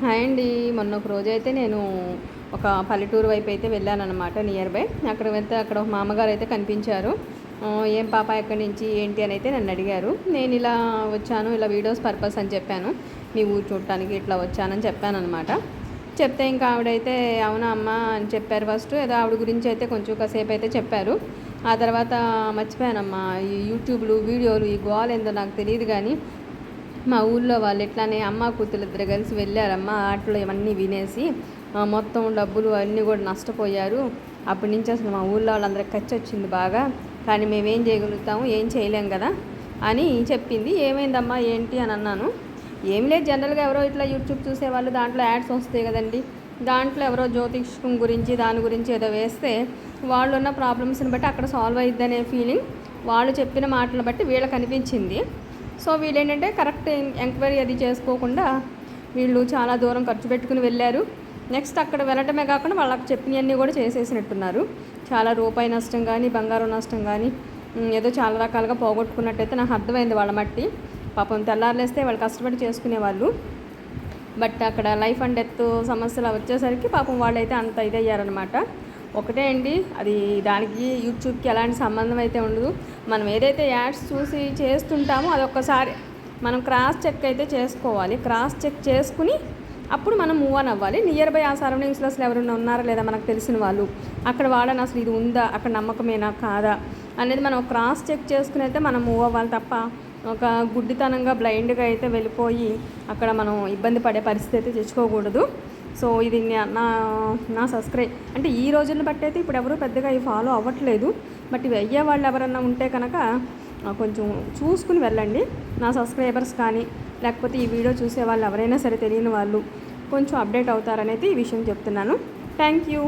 Hi అండి. మొన్న ఒక రోజైతే నేను ఒక పల్లెటూరు వైపు అయితే వెళ్ళానన్నమాట, నియర్ బై. అక్కడ వెళ్తే అక్కడ ఒక మామగారు అయితే కనిపించారు. ఏం పాప ఎక్కడి నుంచి ఏంటి అని అయితే నన్ను అడిగారు. నేను ఇలా వచ్చాను, ఇలా వీడియోస్ పర్పస్ అని చెప్పాను. మీ ఊరు చూడటానికి ఇట్లా వచ్చానని చెప్పానన్నమాట. చెప్తే ఇంకా ఆవిడైతే అవునా అమ్మ అని చెప్పారు. ఫస్ట్ ఏదో ఆవిడ గురించి అయితే కొంచెం కాసేపు అయితే చెప్పారు. ఆ తర్వాత మర్చిపోయానమ్మా, ఈ యూట్యూబ్లు వీడియోలు ఈ గోల్ ఏందో నాకు తెలియదు కానీ మా ఊళ్ళో వాళ్ళు ఎట్లానే అమ్మ కూతురు ఇద్దరు కలిసి వెళ్ళారమ్మ, ఆటలో ఇవన్నీ వినేసి మొత్తం డబ్బులు అన్నీ కూడా నష్టపోయారు. అప్పటి నుంచి అసలు మా ఊళ్ళో వాళ్ళందరికి ఖర్చు వచ్చింది బాగా. కానీ మేమేం చేయగలుగుతాము, ఏం చేయలేం కదా అని చెప్పింది. ఏమైందమ్మా ఏంటి అని అన్నాను. ఏం లేదు, జనరల్గా ఎవరో ఇట్లా యూట్యూబ్ చూసేవాళ్ళు దాంట్లో యాడ్స్ వస్తాయి కదండి, దాంట్లో ఎవరో జ్యోతిష్యం గురించి దాని గురించి ఏదో వేస్తే వాళ్ళు ఉన్న ప్రాబ్లమ్స్ని బట్టి అక్కడ సాల్వ్ అయ్యిద్దనే ఫీలింగ్ వాళ్ళు చెప్పిన మాటలను బట్టి వీళ్ళకి అనిపించింది. సో వీళ్ళు ఏంటంటే కరెక్ట్ ఎంక్వైరీ అది చేసుకోకుండా వీళ్ళు చాలా దూరం ఖర్చు పెట్టుకుని వెళ్ళారు. నెక్స్ట్ అక్కడ వెళ్ళటమే కాకుండా వాళ్ళకి చెప్పినవన్నీ కూడా చేసేసినట్టున్నారు. చాలా రూపాయి నష్టం కానీ బంగారం నష్టం కానీ ఏదో చాలా రకాలుగా పోగొట్టుకున్నట్టయితే నాకు అర్థమైంది వాళ్ళ మట్టి. పాపం తెల్లారులేస్తే వాళ్ళు కష్టపడి చేసుకునేవాళ్ళు, బట్ అక్కడ లైఫ్ అండ్ డెత్ సమస్యలు వచ్చేసరికి పాపం వాళ్ళైతే అంత ఇదయ్యారనమాట. ఒకటే అండి, అది దానికి యూట్యూబ్కి ఎలాంటి సంబంధం అయితే ఉండదు. మనం ఏదైతే యాడ్స్ చూసి చేస్తుంటామో అదొక్కసారి మనం క్రాస్ చెక్ అయితే చేసుకోవాలి. క్రాస్ చెక్ చేసుకుని అప్పుడు మనం మూవ్ ఆన్ అవ్వాలి. నియర్ బై ఆ సరౌండింగ్స్లో అసలు ఎవరైనా ఉన్నారా లేదా మనకు తెలిసిన వాళ్ళు, అక్కడ వాళ్ళని అసలు ఇది ఉందా, అక్కడ నమ్మకమేనా కాదా అనేది మనం క్రాస్ చెక్ చేసుకుని అయితే మనం మూవ్ అవ్వాలి తప్ప ఒక గుడ్డితనంగా బ్లైండ్గా అయితే వెళ్ళిపోయి అక్కడ మనం ఇబ్బంది పడే పరిస్థితి అయితే తెచ్చుకోకూడదు. సో ఇది నా సబ్స్క్రైబ్ అంటే ఈ రోజులను బట్టి అయితే ఇప్పుడు ఎవరు పెద్దగా ఇవి ఫాలో అవ్వట్లేదు. బట్ ఇవి అయ్యే వాళ్ళు ఎవరన్నా ఉంటే కనుక కొంచెం చూసుకుని వెళ్ళండి. నా సబ్స్క్రైబర్స్ కానీ లేకపోతే ఈ వీడియో చూసే వాళ్ళు ఎవరైనా సరే తెలియని వాళ్ళు కొంచెం అప్డేట్ అవుతారనేది ఈ విషయం చెప్తున్నాను. Thank you.